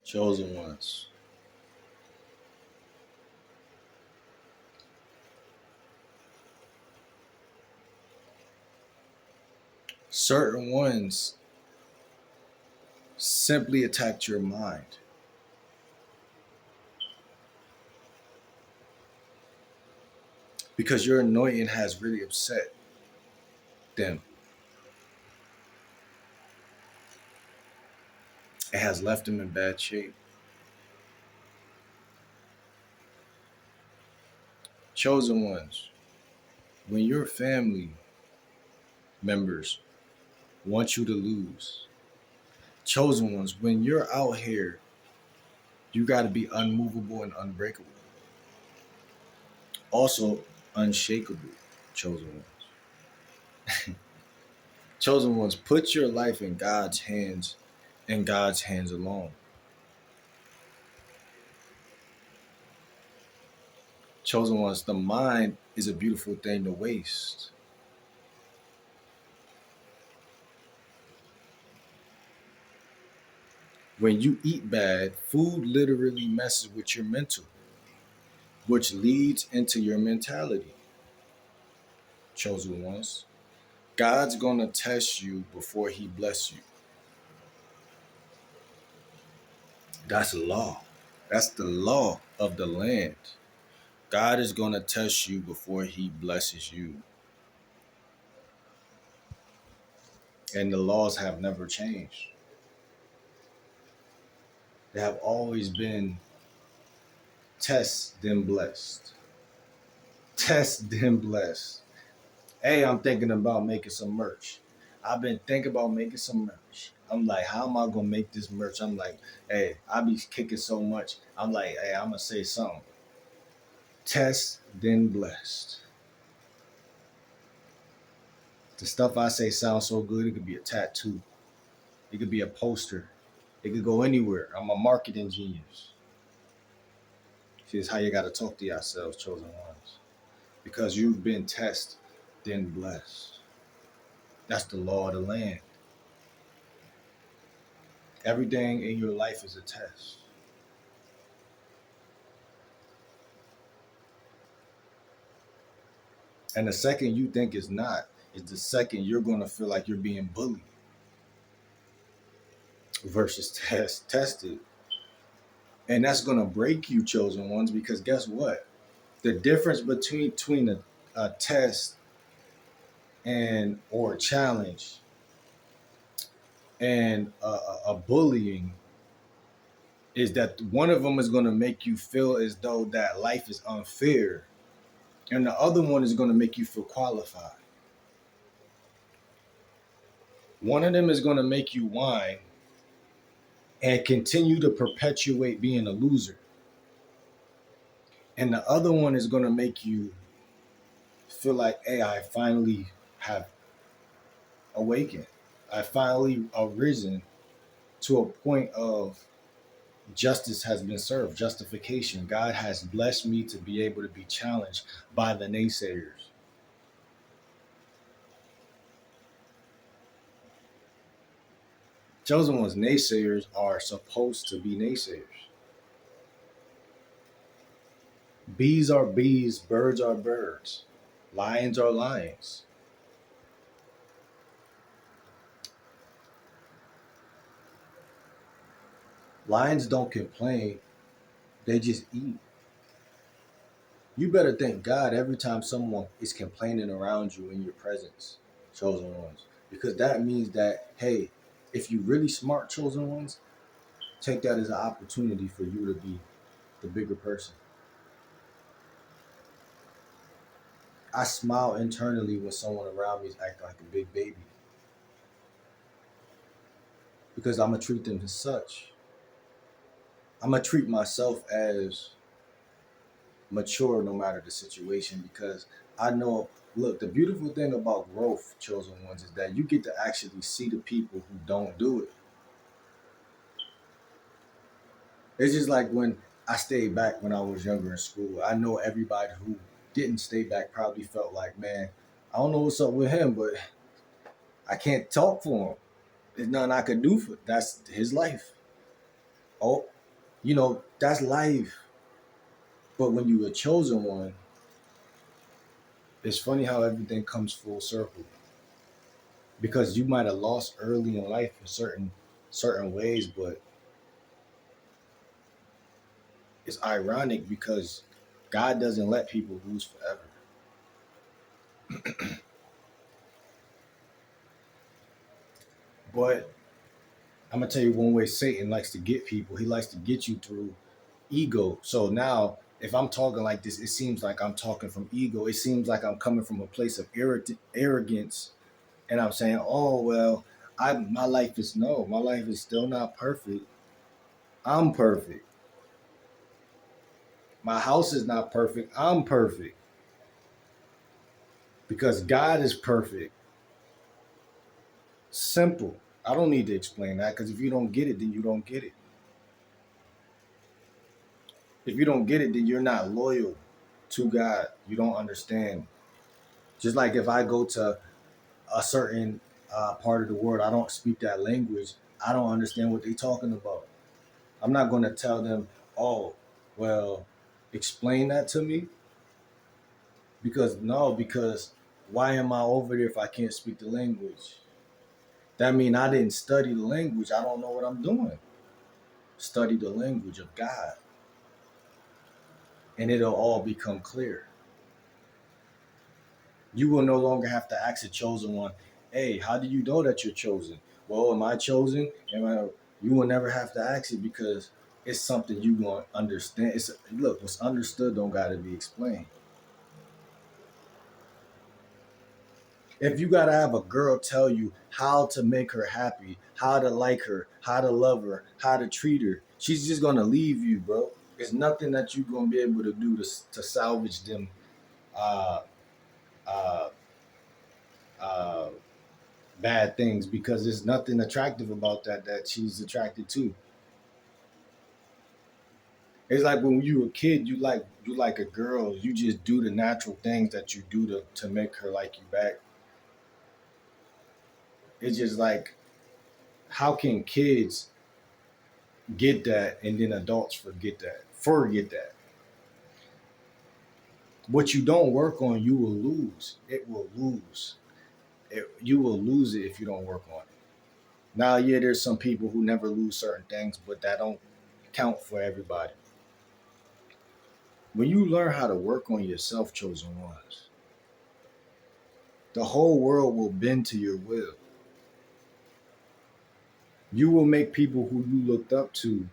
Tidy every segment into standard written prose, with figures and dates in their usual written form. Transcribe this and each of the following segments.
Chosen ones. Certain ones simply attacked your mind because your anointing has really upset them. It has left them in bad shape. Chosen ones. When your family members want you to lose. Chosen ones. When you're out here, you got to be unmovable and unbreakable. Also, unshakable. Chosen ones. Chosen ones. Put your life in God's hands and God's hands alone. Chosen ones. The mind is a beautiful thing to waste. When you eat bad, food literally messes with your mental, which leads into your mentality. Chosen ones. God's going to test you before he bless you. That's law. That's the law of the land. God is going to test you before he blesses you. And the laws have never changed. They have always been test then blessed. Test then blessed. Hey, I'm thinking about making some merch. I've been thinking about making some merch. I'm like, how am I gonna make this merch? I'm like, hey, I be kicking so much. I'm like, hey, I'm gonna say something. Test then blessed. The stuff I say sounds so good. It could be a tattoo. It could be a poster. It could go anywhere. I'm a marketing genius. See, it's how you gotta talk to yourselves, chosen ones, because you've been tested, then blessed. That's the law of the land. Everything in your life is a test. And the second you think it's not, is the second you're gonna feel like you're being bullied versus tested. And that's gonna break you, chosen ones, because guess what? The difference between a test and or a challenge and a bullying is that one of them is going to make you feel as though that life is unfair, and the other one is going to make you feel qualified. One of them is going to make you whine and continue to perpetuate being a loser, and the other one is going to make you feel like, hey, I finally have awakened. I finally arisen to a point of justice has been served, justification. God has blessed me to be able to be challenged by the naysayers. Chosen ones, naysayers are supposed to be naysayers. Bees are bees, birds are birds, lions are lions. Lions don't complain, they just eat. You better thank God every time someone is complaining around you in your presence, chosen ones, because that means that, hey, if you really smart, chosen ones, take that as an opportunity for you to be the bigger person. I smile internally when someone around me is acting like a big baby because I'm gonna treat them as such. I'm gonna treat myself as mature no matter the situation because I know. Look, the beautiful thing about growth, chosen ones, is that you get to actually see the people who don't do it. It's just like when I stayed back when I was younger in school. I know everybody who didn't stay back probably felt like, man, I don't know what's up with him, but I can't talk for him. There's nothing I could do for that's his life. Oh, That's life. But when you a chosen one, it's funny how everything comes full circle. Because you might have lost early in life in certain ways, but it's ironic because God doesn't let people lose forever. But I'm gonna tell you one way Satan likes to get people. He likes to get you through ego. So now, if I'm talking like this, it seems like I'm talking from ego. It seems like I'm coming from a place of arrogance, and I'm saying, "Oh well, my life is no, my life is still not perfect. I'm perfect. My house is not perfect. I'm perfect because God is perfect." Simple. I don't need to explain that because if you don't get it, then you don't get it. If you don't get it, then you're not loyal to God. You don't understand. Just like if I go to a certain part of the world, I don't speak that language. I don't understand what they're talking about. I'm not going to tell them, oh, well, explain that to me. Because no, because why am I over there if I can't speak the language? That means I didn't study the language. I don't know what I'm doing. Study the language of God, and it'll all become clear. You will no longer have to ask a chosen one, hey, how do you know that you're chosen? Well, am I chosen? You will never have to ask it because it's something you going to understand. Look, what's understood don't got to be explained. If you got to have a girl tell you how to make her happy, how to like her, how to love her, how to treat her, she's just going to leave you, bro. There's nothing that you're going to be able to do to salvage them uh, uh, uh, bad things because there's nothing attractive about that she's attracted to. It's like when you were a kid, you like a girl, you just do the natural things that you do to make her like you back. It's just like how can kids get that and then adults forget that? Forget that. What you don't work on, you will lose. It will lose. You will lose it if you don't work on it. Now, yeah, there's some people who never lose certain things, but that don't count for everybody. When you learn how to work on yourself, chosen ones, the whole world will bend to your will. You will make people who you looked up to,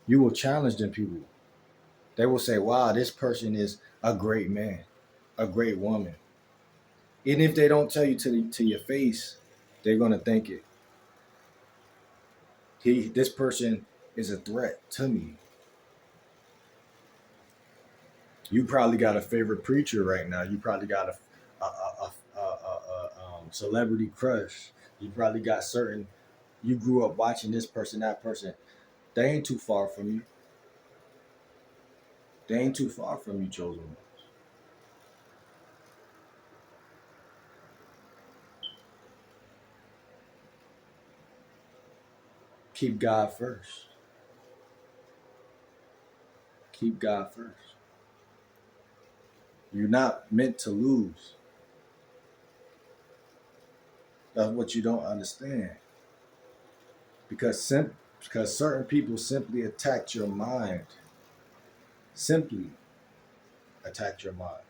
you will challenge them people. They will say, wow, this person is a great man, a great woman. And if they don't tell you to your face, they're gonna think it. This person is a threat to me. You probably got a favorite preacher right now. You probably got a celebrity crush. You probably got certain. You grew up watching this person, that person. They ain't too far from you. They ain't too far from you, chosen ones. Keep God first. Keep God first. You're not meant to lose. That's what you don't understand. Because certain people simply attacked your mind. Simply attacked your mind.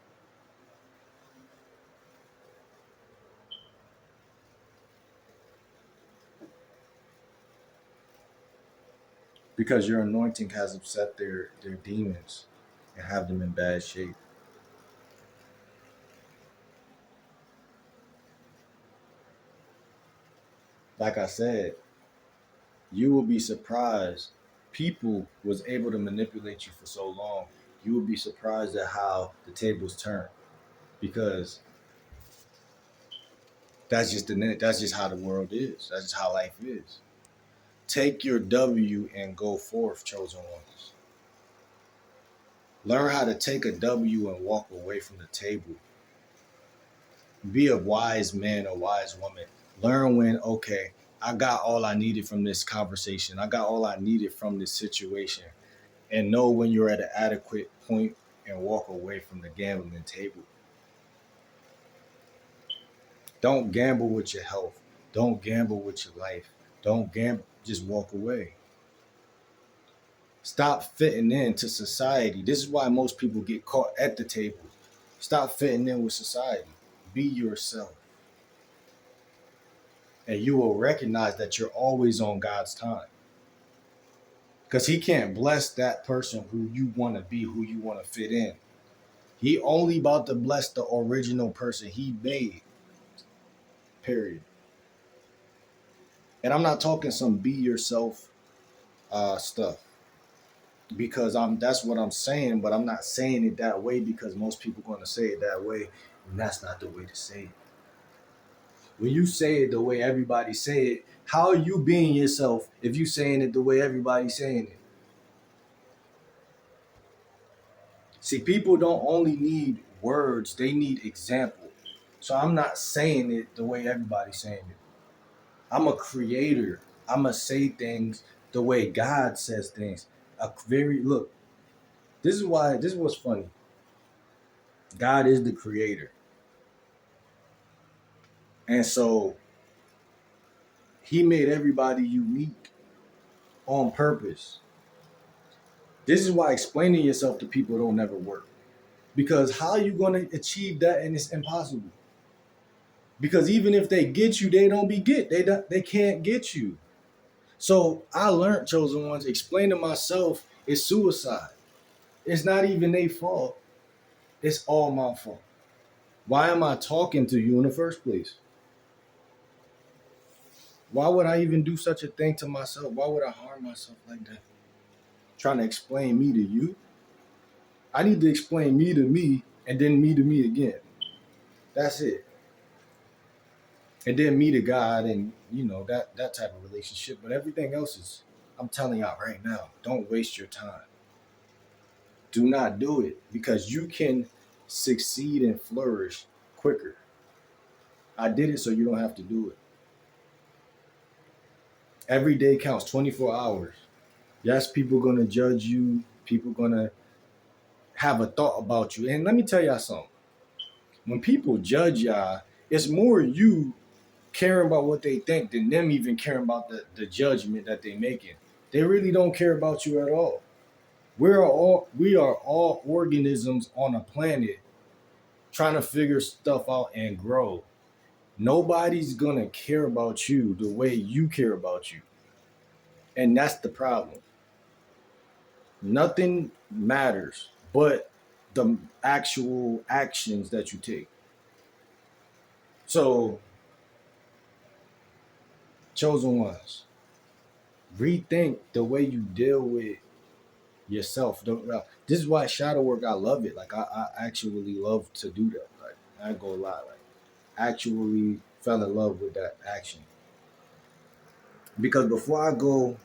Because your anointing has upset their demons and have them in bad shape. Like I said, you will be surprised. People was able to manipulate you for so long. You will be surprised at how the tables turn because that's just how the world is. That's just how life is. Take your W and go forth, chosen ones. Learn how to take a W and walk away from the table. Be a wise man, a wise woman. Learn when, okay, I got all I needed from this conversation. I got all I needed from this situation. And know when you're at an adequate point and walk away from the gambling table. Don't gamble with your health. Don't gamble with your life. Don't gamble. Just walk away. Stop fitting into society. This is why most people get caught at the table. Stop fitting in with society. Be yourself. And you will recognize that you're always on God's time. Because He can't bless that person who you want to be, who you want to fit in. He only about to bless the original person He made. Period. And I'm not talking some be yourself stuff because that's what I'm saying, but I'm not saying it that way because most people going to say it that way, and that's not the way to say it. When you say it the way everybody say it, how are you being yourself if you saying it the way everybody's saying it? See, people don't only need words, they need example. So I'm not saying it the way everybody's saying it. I'm a creator. I'm going to say things the way God says things. Look, this is what's funny. God is the creator. And so He made everybody unique on purpose. This is why explaining yourself to people don't never work. Because how are you going to achieve that? And it's impossible. Because even if they get you, they don't be get. They can't get you. So I learned, chosen ones, explaining myself is suicide. It's not even their fault. It's all my fault. Why am I talking to you in the first place? Why would I even do such a thing to myself? Why would I harm myself like that? Trying to explain me to you? I need to explain me to me and then me to me again. That's it. And then me to God and that type of relationship. But everything else is, I'm telling y'all right now, don't waste your time. Do not do it because you can succeed and flourish quicker. I did it so you don't have to do it. Every day counts 24 hours. Yes, people gonna judge you. People gonna have a thought about you. And let me tell y'all something. When people judge y'all, it's more you caring about what they think than them even caring about the judgment that they're making. They really don't care about you at all. We are all organisms on a planet trying to figure stuff out and grow. Nobody's gonna care about you the way you care about you. And that's the problem. Nothing matters but the actual actions that you take. So, chosen ones, rethink the way you deal with yourself. This is why shadow work, I love it. Like I actually love to do that. Like I ain't gonna lie, like actually fell in love with that action. Because before I go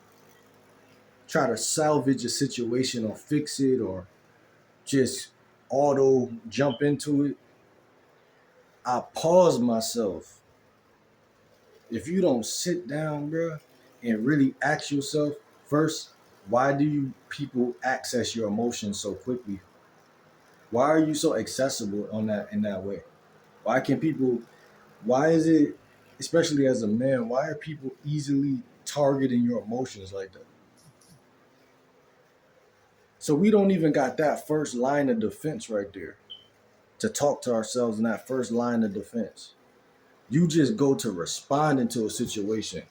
try to salvage a situation or fix it or just auto jump into it, I pause myself. If you don't sit down, bro, and really ask yourself first, why do you people access your emotions so quickly? Why are you so accessible on that in that way? Why can people? Why is it, especially as a man, why are people easily targeting your emotions like that? So we don't even got that first line of defense right there to talk to ourselves in that first line of defense. You just go to respond into a situation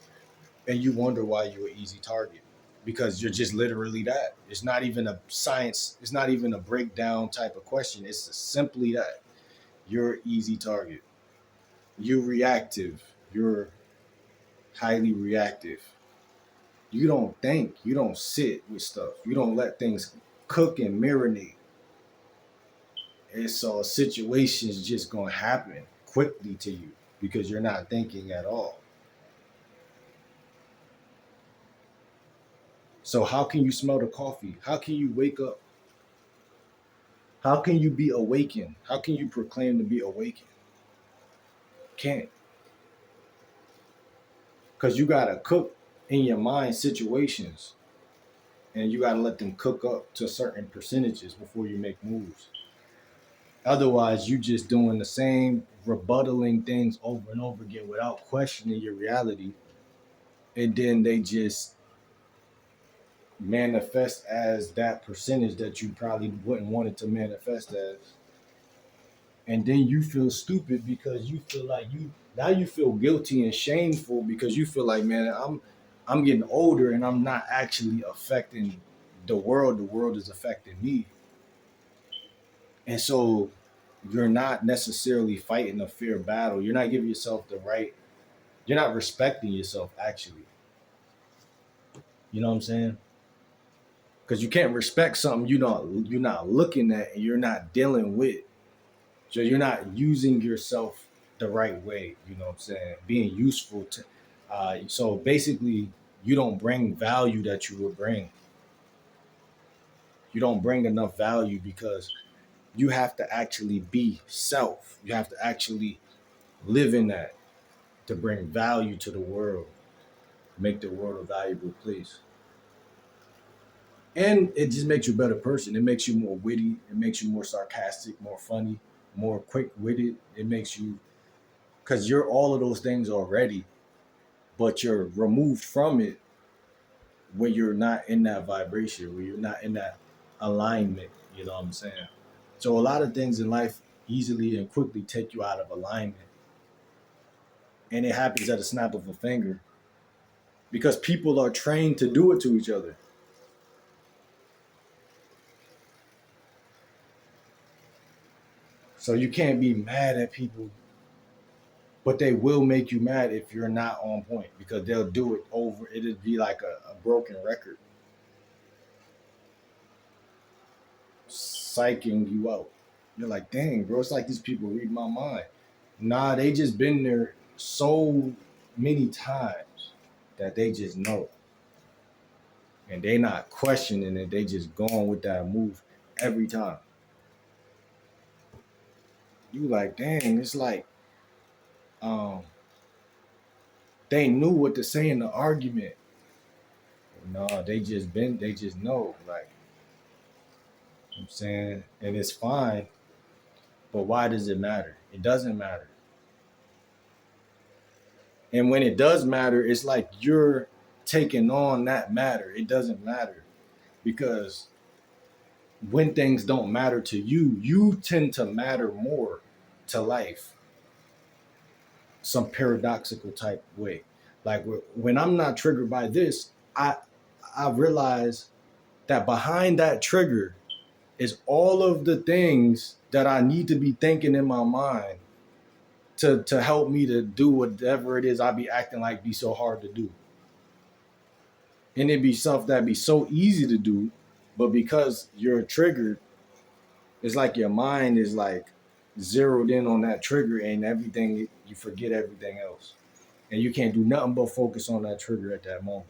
and you wonder why you're an easy target because you're just literally that. It's not even a science, it's not even a breakdown type of question. It's simply that you're an easy target. You're reactive. You're highly reactive. You don't think, you don't sit with stuff. You don't let things cook and marinate. And so situations just gonna happen quickly to you because you're not thinking at all. So how can you smell the coffee? How can you wake up? How can you be awakened? How can you proclaim to be awakened? Can't. because you gotta cook in your mind situations, and you gotta let them cook up to certain percentages before you make moves. Otherwise, you just doing the same rebuttaling things over and over again without questioning your reality, and then they just manifest as that percentage that you probably wouldn't want it to manifest as. And then you feel stupid because you feel like you feel guilty and shameful because you feel like, man, I'm getting older and I'm not actually affecting the world is affecting me. And so you're not necessarily fighting a fair battle. You're not giving yourself the right, you're not respecting yourself actually. You know what I'm saying? Because you can't respect something you're not looking at and you're not dealing with. So you're not using yourself the right way. You know what I'm saying? Being useful to. So basically, you don't bring value that you would bring. You don't bring enough value because you have to actually be self. You have to actually live in that to bring value to the world, make the world a valuable place. And it just makes you a better person. It makes you more witty. It makes you more sarcastic, more funny, more quick witted. It makes you, because you're all of those things already, but you're removed from it when you're not in that vibration, when you're not in that alignment. You know what I'm saying? So a lot of things in life easily and quickly take you out of alignment. And it happens at a snap of a finger because people are trained to do it to each other. So you can't be mad at people, but they will make you mad if you're not on point because they'll do it over. It'll be like a broken record, psyching you out. You're like, dang, bro, it's like these people read my mind. Nah, they just been there so many times that they just know. And they not questioning it. They just going with that move every time. You like, dang, it's like um they knew what to say in the argument. No, they just know. Like I'm saying, and it's fine, but why does it matter? It doesn't matter. And when it does matter, it's like you're taking on that matter. It doesn't matter because when things don't matter to you, you tend to matter more to life, some paradoxical type way. Like when I'm not triggered by this, I realize that behind that trigger is all of the things that I need to be thinking in my mind to help me to do whatever it is I be acting like be so hard to do. And it be stuff that be so easy to do, but because you're triggered, it's like your mind is like zeroed in on that trigger and everything you forget everything else. And you can't do nothing but focus on that trigger at that moment.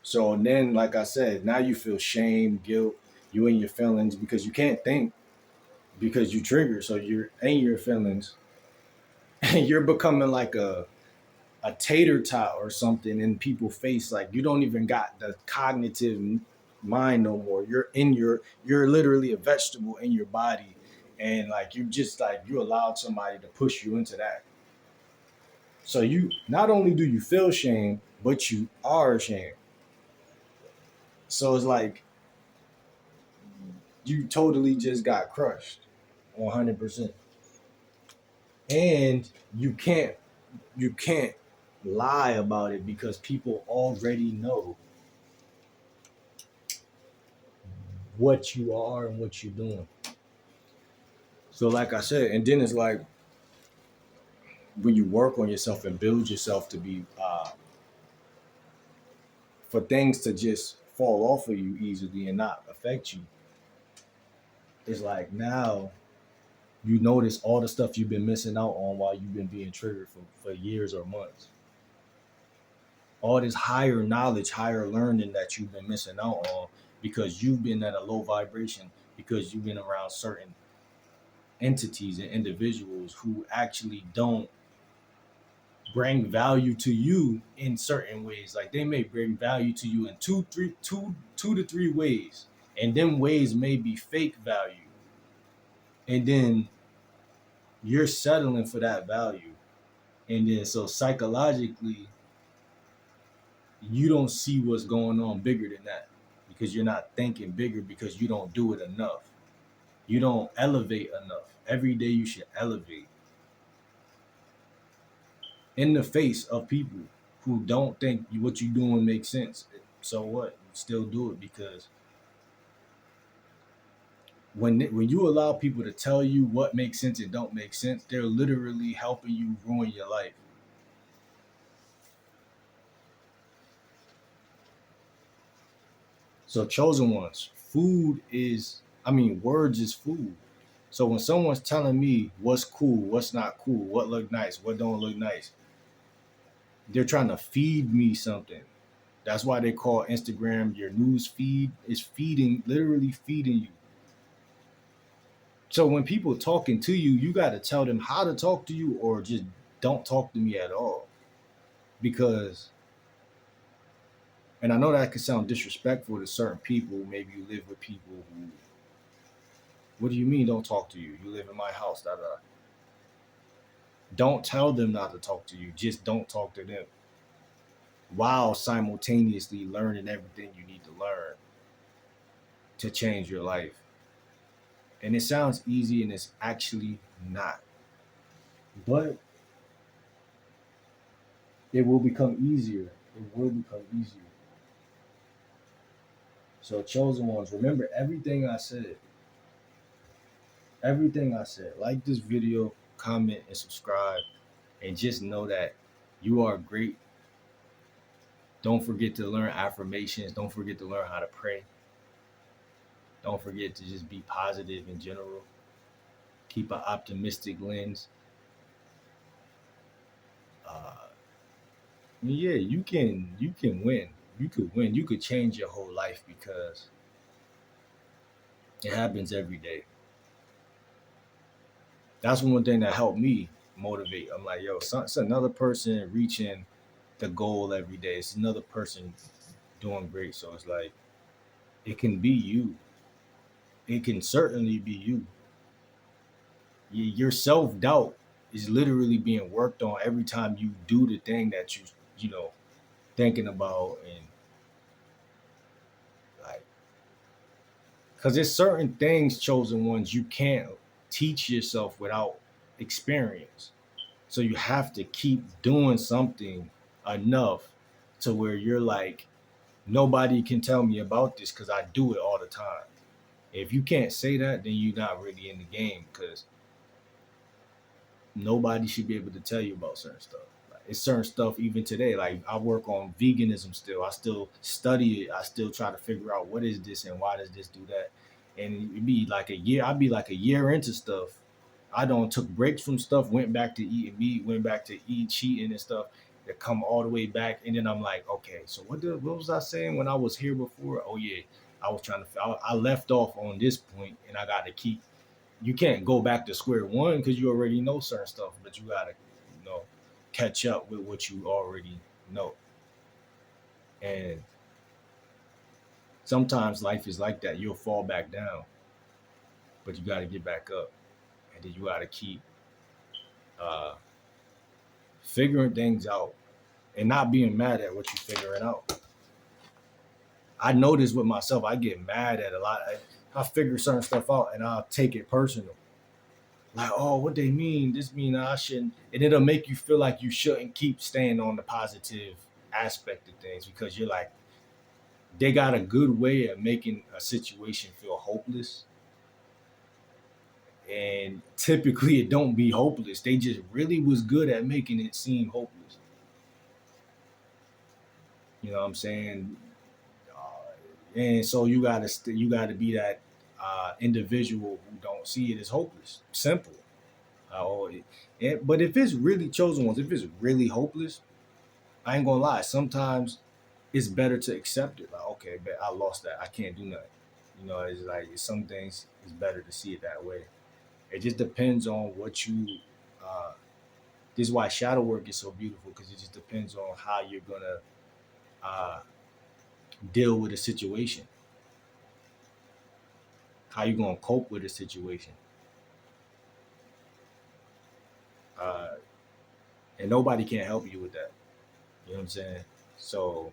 So and then like I said, now you feel shame, guilt, you in your feelings because you can't think because you trigger. So you're in your feelings and you're becoming like a tater tot or something in people's face. Like you don't even got the cognitive mind no more. You're literally a vegetable in your body, and like you just like you allowed somebody to push you into that. So you not only do you feel shame, but you are ashamed. So it's like you totally just got crushed, 100%, and you can't lie about it because people already know what you are and what you're doing. So, like I said, and then it's like when you work on yourself and build yourself to be, for things to just fall off of you easily and not affect you, it's like now you notice all the stuff you've been missing out on while you've been being triggered for years or months. All this higher knowledge, higher learning that you've been missing out on because you've been at a low vibration, because you've been around certain entities and individuals who actually don't bring value to you in certain ways. Like they may bring value to you in two to three ways, and them ways may be fake value, and then you're settling for that value, and then so psychologically you don't see what's going on bigger than that because you're not thinking bigger because you don't do it enough. You don't elevate enough. Every day you should elevate in the face of people who don't think what you're doing makes sense. So what? You still do it because when you allow people to tell you what makes sense and don't make sense, they're literally helping you ruin your life. So chosen ones, words is food. So when someone's telling me what's cool, what's not cool, what look nice, what don't look nice, they're trying to feed me something. That's why they call Instagram your news feed. Is feeding, literally feeding you. So when people talking to you, you got to tell them how to talk to you or just don't talk to me at all. Because, and I know that could sound disrespectful to certain people. Maybe you live with people who, what do you mean don't talk to you? You live in my house. Da, da. Don't tell them not to talk to you. Just don't talk to them while simultaneously learning everything you need to learn to change your life. And it sounds easy and it's actually not. But it will become easier. It will become easier. So, chosen ones, remember everything I said. Everything I said. Like this video, comment, and subscribe. And just know that you are great. Don't forget to learn affirmations. Don't forget to learn how to pray. Don't forget to just be positive in general. Keep an optimistic lens. Uh, yeah, you can win. You could win. You could change your whole life because it happens every day. That's one thing that helped me motivate. I'm like, yo, it's another person reaching the goal every day. It's another person doing great. So it's like it can be you. It can certainly be you. Your self doubt is literally being worked on every time you do the thing that you know thinking about and like because there's certain things, chosen ones, you can't teach yourself without experience. So you have to keep doing something enough to where you're like, nobody can tell me about this because I do it all the time. If you can't say that, then you're not really in the game because nobody should be able to tell you about certain stuff. Like, it's certain stuff even today. Like I work on veganism still. I still study it. I still try to figure out what is this and why does this do that. And it'd be like a year. I'd be like a year into stuff. I don't took breaks from stuff, went back to eating meat, went back to eating cheating and stuff. That come all the way back, and then I'm like, okay, so what was I saying when I was here before? Oh yeah, I was trying to. I left off on this point, and I got to keep. You can't go back to square one because you already know certain stuff, but you gotta, catch up with what you already know. And sometimes life is like that. You'll fall back down, but you gotta get back up, and then you gotta keep uh, figuring things out and not being mad at what you're figuring out. I notice with myself, I get mad at a lot. I figure certain stuff out and I'll take it personal. Like, oh, what they mean? This mean I shouldn't, and it'll make you feel like you shouldn't keep staying on the positive aspect of things because you're like, they got a good way of making a situation feel hopeless, and typically it don't be hopeless. They just really was good at making it seem hopeless. You know what I'm saying? And so you gotta be that individual who don't see it as hopeless. Simple. Oh, but if it's really chosen ones, if it's really hopeless, I ain't gonna lie. Sometimes it's better to accept it. Like, okay, but I lost that. I can't do nothing. It's like some things it's better to see it that way. It just depends on what you. Uh, this is why shadow work is so beautiful because it just depends on how you're gonna uh, deal with a situation, how you're gonna cope with a situation, uh, and nobody can help you with that. You know what I'm saying? So,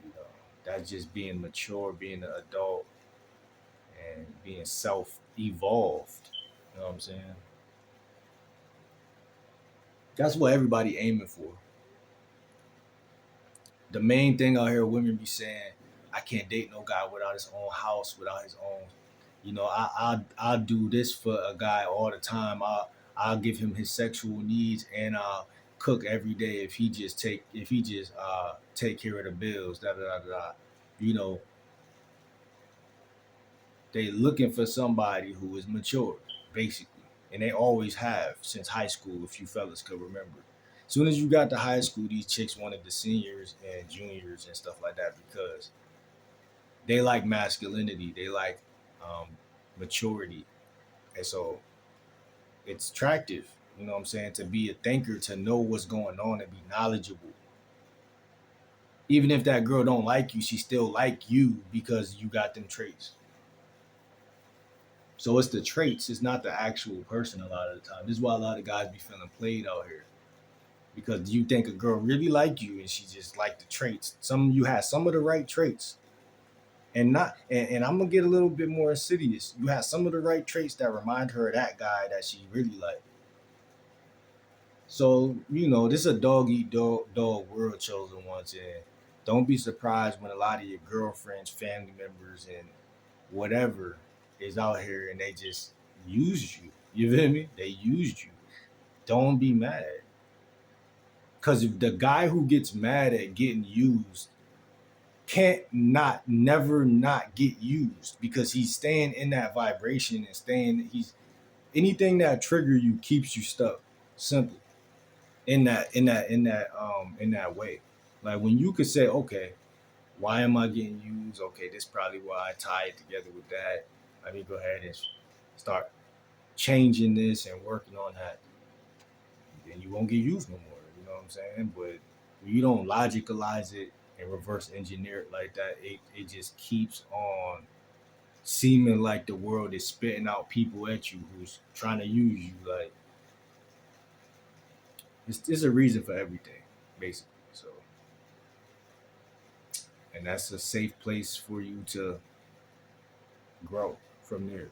you know, that's just being mature, being an adult, and being self-evolved. You know what I'm saying? That's what everybody aiming for. The main thing out here, women be saying, "I can't date no guy without his own house, without his own." You know, I'll do this for a guy all the time. I'll give him his sexual needs, and I'll cook every day if he just take care of the bills. Da da da da. You know, they looking for somebody who is mature, basically, and they always have since high school. If you fellas could remember, as soon as you got to high school, these chicks wanted the seniors and juniors and stuff like that because they like masculinity, they like um, maturity, and so it's attractive. You know what I'm saying? To be a thinker, to know what's going on, and be knowledgeable. Even if that girl don't like you, she still like you because you got them traits. So it's the traits, it's not the actual person a lot of the time. This is why a lot of guys be feeling played out here. Because you think a girl really like you and she just like the traits. Some you have some of the right traits. And I'm gonna get a little bit more insidious. You have some of the right traits that remind her of that guy that she really like. So, you know, this is a dog eat dog world, chosen ones, and don't be surprised when a lot of your girlfriends, family members, and whatever is out here and they just use you. You feel me? They used you. Don't be mad. Cause if the guy who gets mad at getting used can't not never not get used because he's staying in that vibration and staying he's anything that trigger you keeps you stuck. Simple. In that way. Like when you could say, okay, why am I getting used? Okay, this is probably why I tie it together with that. Let me go ahead and start changing this and working on that. Then you won't get used no more. You know what I'm saying? But when you don't logicalize it and reverse engineer it like that, it just keeps on seeming like the world is spitting out people at you who's trying to use you. Like it's a reason for everything, basically. So, and that's a safe place for you to grow from there.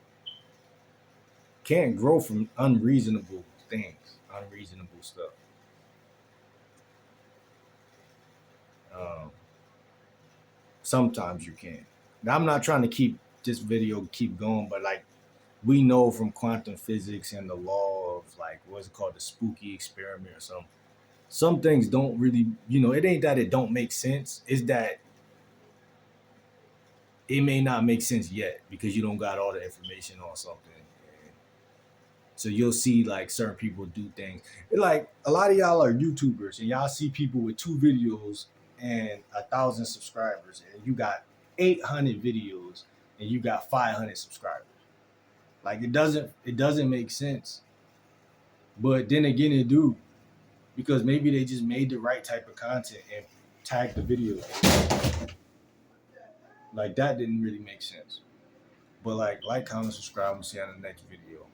Can't grow from unreasonable things, unreasonable stuff. Um, Sometimes you can. Now, I'm not trying to keep this video keep going, but like we know from quantum physics and the law of like what's it called, the spooky experiment or something. Some things don't really, you know, it ain't that it don't make sense. It's that it may not make sense yet because you don't got all the information on something. And so you'll see like certain people do things. Like a lot of y'all are YouTubers and y'all see people with 2 videos and 1,000 subscribers, and you got 800 videos and you got 500 subscribers. Like it doesn't make sense. But then again, it do because maybe they just made the right type of content and tagged the video. Like that didn't really make sense. But like, comment, subscribe, and see you on the next video.